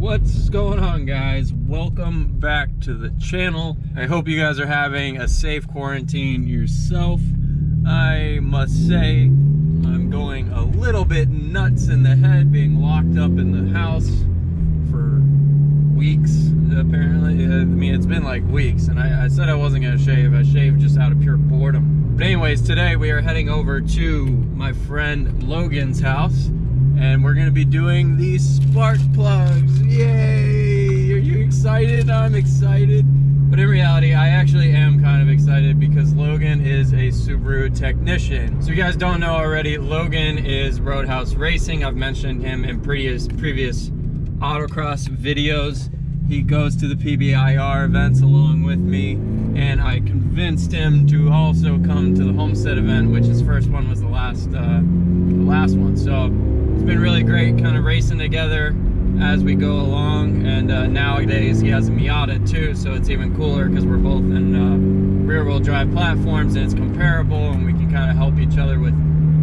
What's going on, guys? Welcome back to the channel. I hope you guys are having a safe quarantine yourself. I must say I'm going a little bit nuts in the head, being locked up in the house for weeks apparently. I mean, it's been like weeks, and I said I wasn't gonna shave. I shaved just out of pure boredom. But anyways, today we are heading over to my friend Logan's house, and we're gonna be doing these spark plugs. Yay! Are you excited? I'm excited. But in reality, I actually am kind of excited because Logan is a Subaru technician. So if you guys don't know already, Logan is Roadhouse Racing. I've mentioned him in previous autocross videos. He goes to the PBIR events along with me, and I convinced him to also come to the Homestead event, which his first one was the last one. So it's been really great kind of racing together as we go along, and nowadays he has a Miata too, so it's even cooler because we're both in rear-wheel drive platforms, and it's comparable, and we can kind of help each other with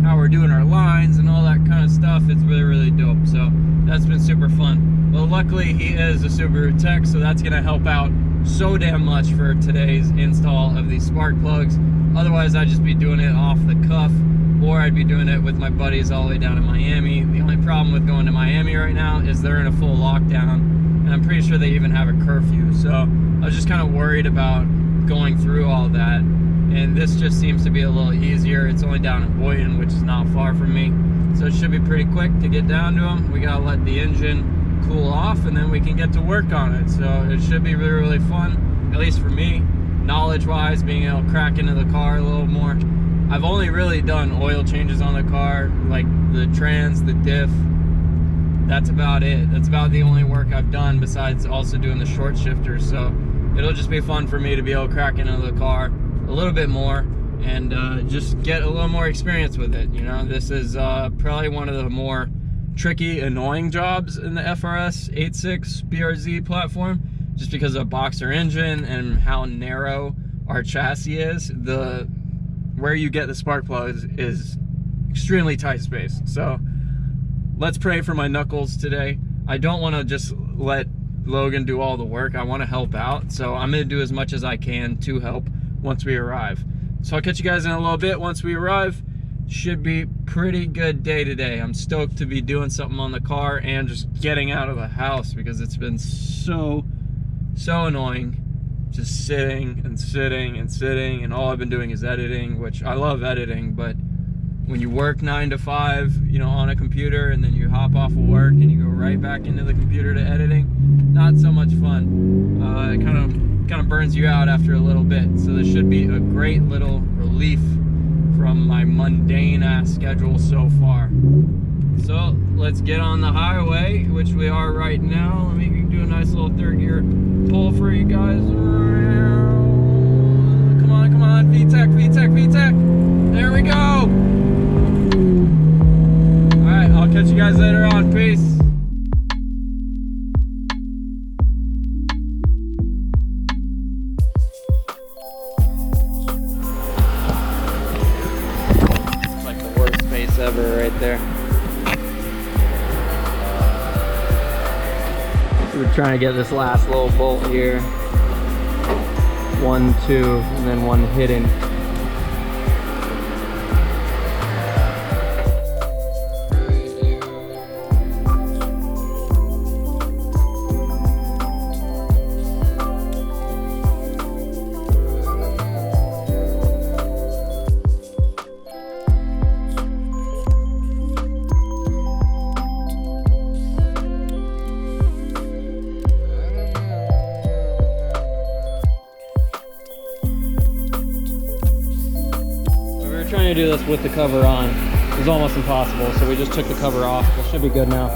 how we're doing our lines and all that kind of stuff. It's really dope, so that's been super fun. Well, luckily he is a Subaru tech, so that's gonna help out so damn much for today's install of these spark plugs. Otherwise I'd just be doing it off the cuff, or I'd be doing it with my buddies all the way down in Miami. The only problem with going to Miami right now is they're in a full lockdown, and I'm pretty sure they even have a curfew. So I was just kind of worried about going through all that, and this just seems to be a little easier. It's only down in Boynton, which is not far from me, so it should be pretty quick to get down to them. We gotta let the engine cool off, and then we can get to work on it. So it should be really fun, at least for me, knowledge-wise, being able to crack into the car a little more. I've only really done oil changes on the car, like the trans, the diff. That's about it. That's about the only work I've done, besides also doing the short shifters. So it'll just be fun for me to be able to crack into the car a little bit more and just get a little more experience with it. You know, this is probably one of the more tricky, annoying jobs in the FRS 86 BRZ platform, just because of boxer engine and how narrow our chassis is. Where you get the spark plugs is extremely tight space. So let's pray for my knuckles today. I don't want to just let Logan do all the work. I want to help out, so I'm going to do as much as I can to help once we arrive. So I'll catch you guys in a little bit once we arrive. Should be pretty good day today. I'm stoked to be doing something on the car and just getting out of the house, because it's been so annoying just sitting and sitting and sitting, and all I've been doing is editing, which I love editing, but when you work 9 to 5, you know, on a computer, and then you hop off of work and you go right back into the computer to editing, not so much fun. It kind of burns you out after a little bit. So this should be a great little relief from my mundane ass schedule so far. So let's get on the highway, which we are right now. Let me do a nice little third gear pull for you guys. Come on, VTEC. There we go. All right, I'll catch you guys later on. Peace. It's like the worst space ever right there. We're trying to get this last little bolt here. 1, 2, and then one hidden. Trying to do this with the cover on is almost impossible, so we just took the cover off. It should be good now.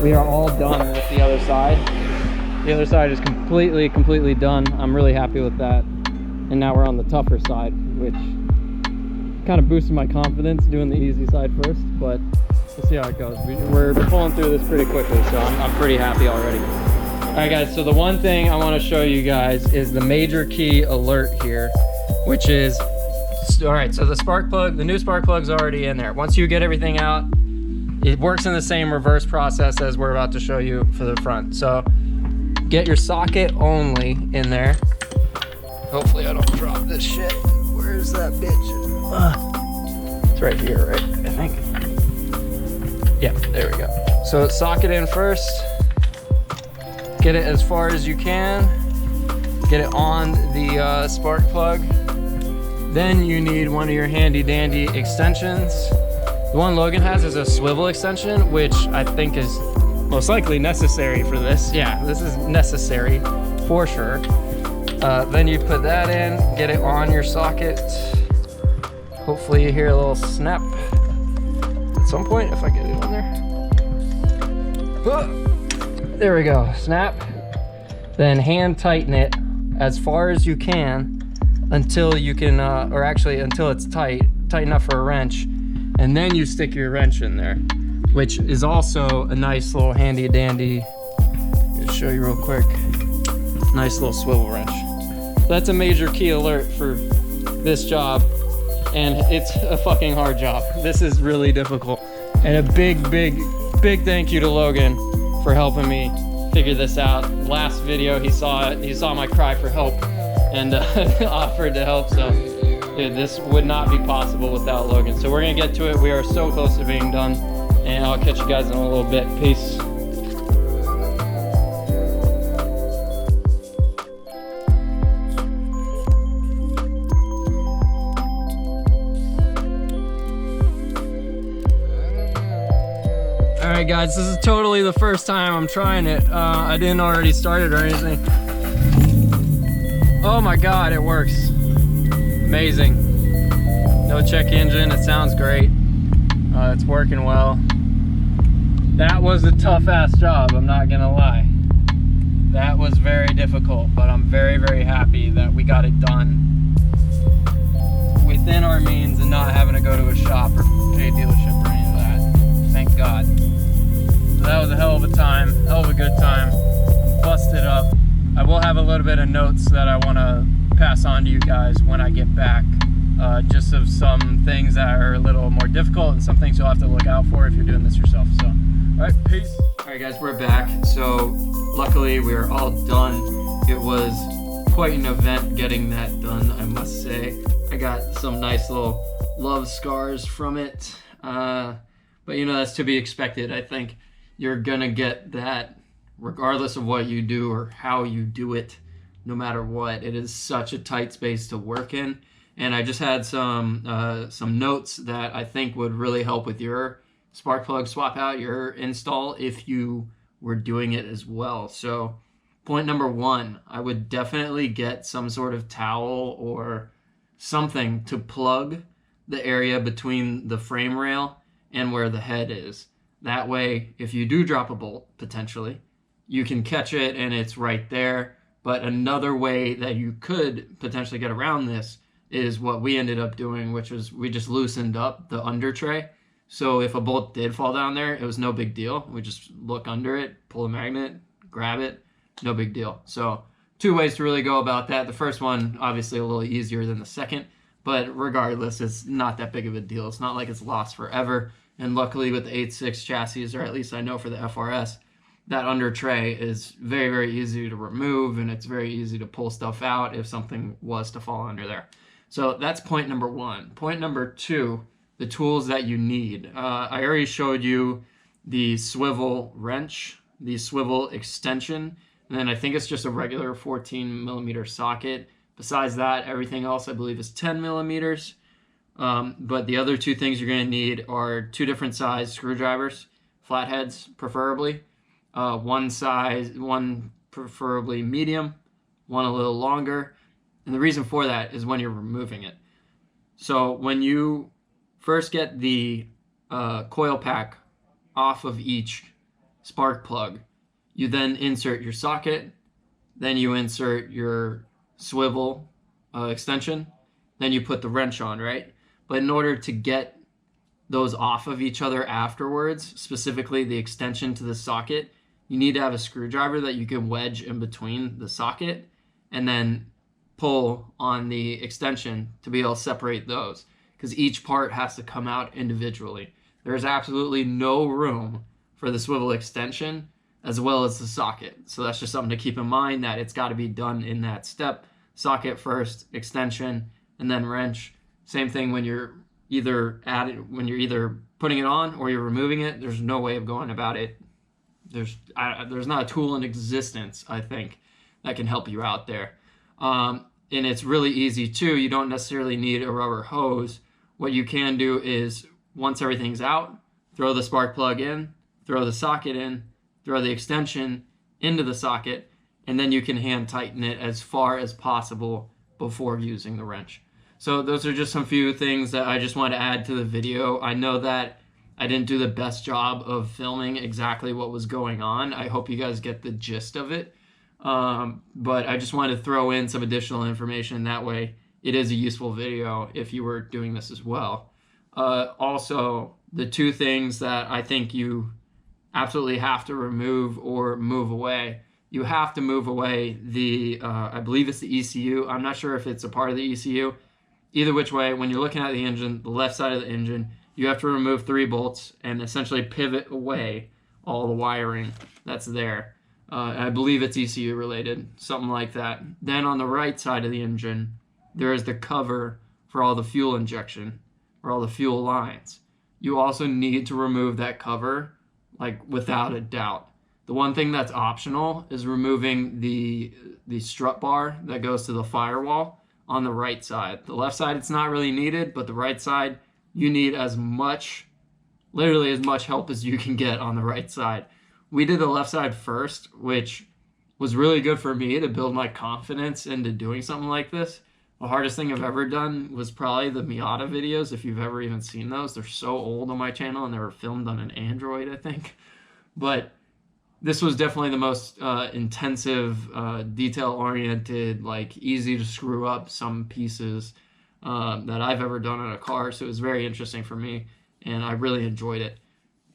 We are all done with the other side. The other side is completely done. I'm really happy with that. And now we're on the tougher side, which kind of boosted my confidence doing the easy side first, but we'll see how it goes. We're pulling through this pretty quickly, so I'm pretty happy already. All right, guys, so the one thing I want to show you guys is the major key alert here, which is, all right, so the spark plug, the new spark plug's already in there. Once you get everything out, it works in the same reverse process as we're about to show you for the front. So get your socket only in there. Hopefully I don't drop this shit. Where's that bitch? It's right here, right? I think. Yeah, there we go. So socket in first. Get it as far as you can. Get it on the spark plug. Then you need one of your handy dandy extensions. The one Logan has is a swivel extension, which I think is most likely necessary for this. Yeah, this is necessary for sure. Then you put that in, get it on your socket. Hopefully you hear a little snap at some point if I get it on there. There we go, snap. Then hand tighten it as far as you can until you can, or actually until it's tight enough for a wrench. And then you stick your wrench in there, which is also a nice little handy dandy, I'll show you real quick, nice little swivel wrench. That's a major key alert for this job, and it's a fucking hard job. This is really difficult. And a big thank you to Logan for helping me figure this out. Last video he saw it, he saw my cry for help and offered to help, so dude, this would not be possible without Logan. So we're gonna get to it. We are so close to being done, and I'll catch you guys in a little bit. Peace. All right, guys, this is totally the first time I'm trying it. I didn't already start it or anything. Oh my God, it works. Amazing. No check engine, it sounds great. It's working well. That was a tough ass job, I'm not gonna lie. That was very difficult, but I'm very happy that we got it done within our means and not having to go to a shop or pay a dealership or any of that. Thank God. So that was a hell of a time, hell of a good time. Busted up. I will have a little bit of notes that I want to pass on to you guys when I get back, just of some things that are a little more difficult and some things you'll have to look out for if you're doing this yourself. So, all right, peace. All right, guys, we're back. So luckily we are all done. It was quite an event getting that done, I must say. I got some nice little love scars from it, but you know, that's to be expected. I think you're gonna get that regardless of what you do or how you do it. No matter what, it is such a tight space to work in. And I just had some notes that I think would really help with your spark plug swap out, your install, if you were doing it as well. So point number one, I would definitely get some sort of towel or something to plug the area between the frame rail and where the head is. That way, if you do drop a bolt, potentially, you can catch it and it's right there. But another way that you could potentially get around this is what we ended up doing, which was we just loosened up the under tray. So if a bolt did fall down there, it was no big deal. We just look under it, pull a magnet, grab it, no big deal. So two ways to really go about that. The first one, obviously a little easier than the second, but regardless, it's not that big of a deal. It's not like it's lost forever. And luckily with the 8.6 chassis, or at least I know for the FRS, that under tray is very easy to remove, and it's very easy to pull stuff out if something was to fall under there. So that's point number one. Point number two, the tools that you need. I already showed you the swivel wrench, the swivel extension, and then I think it's just a regular 14mm socket. Besides that, everything else I believe is 10 millimeters. But the other two things you're going to need are two different size screwdrivers, flatheads preferably. One preferably medium, one a little longer. And the reason for that is when you're removing it. So when you first get the coil pack off of each spark plug, you then insert your socket, then you insert your swivel extension, then you put the wrench on, right? But in order to get those off of each other afterwards, specifically the extension to the socket, you need to have a screwdriver that you can wedge in between the socket and then pull on the extension to be able to separate those, because each part has to come out individually. there's absolutely no room for the swivel extension as well as the socket. So that's just something to keep in mind, that it's got to be done in that step. Socket first, extension, and then wrench. Same thing when you're either putting it on or you're removing it. There's no way of going about it. There's not a tool in existence, I think, that can help you out there. And it's really easy too. You don't necessarily need a rubber hose. What you can do is, once everything's out, throw the spark plug in, throw the socket in, throw the extension into the socket, and then you can hand tighten it as far as possible before using the wrench. So those are just some few things that I just wanted to add to the video. I know that I didn't do the best job of filming exactly what was going on. I hope you guys get the gist of it. But I just wanted to throw in some additional information. That way it is a useful video if you were doing this as well. Also, the two things that I think you absolutely have to remove or move away. You have to move away the, I believe it's the ECU. I'm not sure if it's a part of the ECU. Either which way, when you're looking at the engine, the left side of the engine, you have to remove 3 bolts and essentially pivot away all the wiring that's there. I believe it's ECU related, something like that. Then on the right side of the engine, there is the cover for all the fuel injection, or all the fuel lines. You also need to remove that cover, like without a doubt. The one thing that's optional is removing the strut bar that goes to the firewall on the right side. The left side, it's not really needed, but the right side, you need as much, literally as much help as you can get on the right side. We did the left side first, which was really good for me to build my confidence into doing something like this. The hardest thing I've ever done was probably the Miata videos, if you've ever even seen those. They're so old on my channel, and they were filmed on an Android, I think. But this was definitely the most intensive, detail-oriented, like easy to screw up some pieces that I've ever done on a car. So it was very interesting for me, and I really enjoyed it.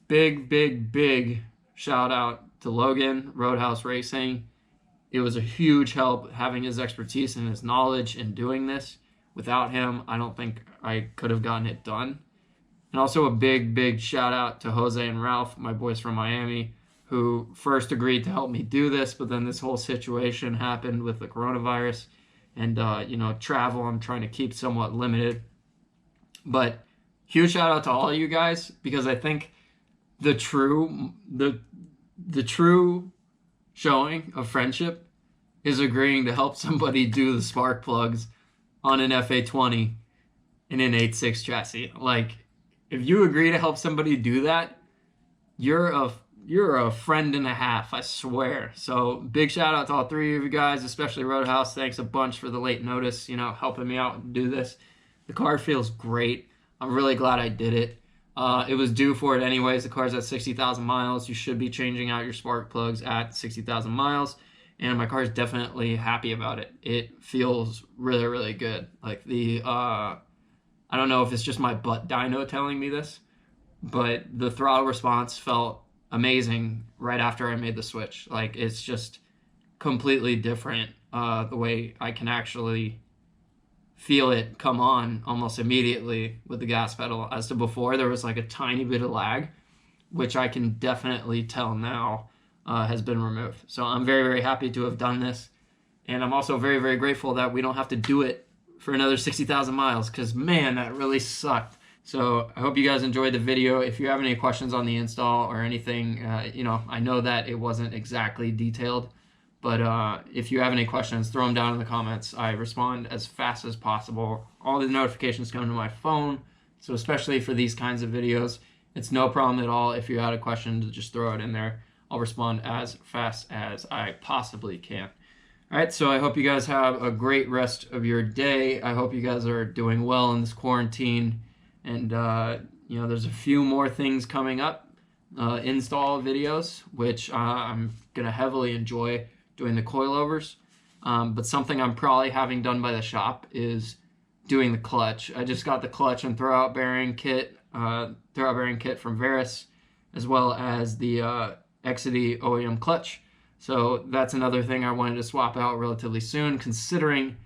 Big, big, big shout out to Logan, Roadhouse Racing. It was a huge help having his expertise and his knowledge in doing this. Without him, I don't think I could have gotten it done. And also a big, big shout out to Jose and Ralph, my boys from Miami, who first agreed to help me do this, but then this whole situation happened with the coronavirus and, travel I'm trying to keep somewhat limited. But huge shout out to all of you guys, because I think the true showing of friendship is agreeing to help somebody do the spark plugs on an FA20 in an 8.6 chassis. Like, if you agree to help somebody do that, you're a friend and a half, I swear. So big shout out to all 3 of you guys, especially Roadhouse. Thanks a bunch for the late notice, helping me out and do this. The car feels great. I'm really glad I did it. It was due for it anyways. The car's at 60,000 miles. You should be changing out your spark plugs at 60,000 miles. And my car is definitely happy about it. It feels really, really good. Like I don't know if it's just my butt dyno telling me this, but the throttle response felt amazing right after I made the switch. Like, it's just completely different, the way I can actually feel it come on almost immediately with the gas pedal. As to before, there was like a tiny bit of lag, which I can definitely tell now has been removed. So I'm very, very happy to have done this. And I'm also very, very grateful that we don't have to do it for another 60,000 miles, because man, that really sucked. So I hope you guys enjoyed the video. If you have any questions on the install or anything, I know that it wasn't exactly detailed, but if you have any questions, throw them down in the comments. I respond as fast as possible. All the notifications come to my phone, so especially for these kinds of videos, it's no problem at all. If you had a question, to just throw it in there. I'll respond as fast as I possibly can. All right, so I hope you guys have a great rest of your day. I hope you guys are doing well in this quarantine. And, there's a few more things coming up, install videos, which I'm going to heavily enjoy doing the coilovers. But something I'm probably having done by the shop is doing the clutch. I just got the clutch and throwout bearing kit from Veris, as well as the Exidy OEM clutch. So that's another thing I wanted to swap out relatively soon, considering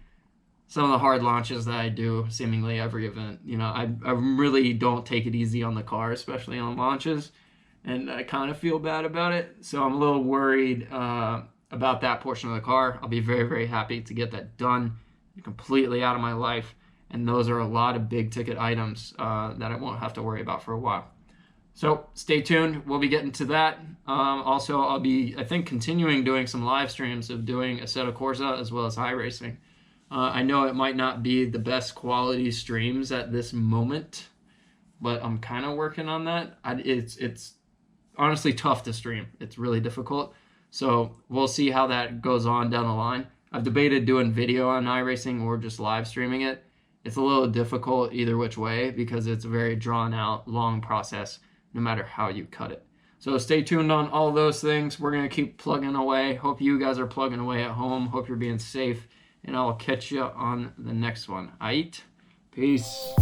some of the hard launches that I do seemingly every event. You know, I really don't take it easy on the car, especially on launches, and I kind of feel bad about it. So I'm a little worried about that portion of the car. I'll be very, very happy to get that done, completely out of my life. And those are a lot of big ticket items that I won't have to worry about for a while. So stay tuned. We'll be getting to that. Also, I'll be, I think, continuing doing some live streams of doing Assetto Corsa as well as iRacing. I know it might not be the best quality streams at this moment, but I'm kind of working on that. It's honestly tough to stream. It's really difficult. So we'll see how that goes on down the line. I've debated doing video on iRacing or just live streaming it. It's a little difficult either which way because it's a very drawn out, long process no matter how you cut it. So stay tuned on all those things. We're going to keep plugging away. Hope you guys are plugging away at home. Hope you're being safe. And I'll catch you on the next one. Aight? Peace.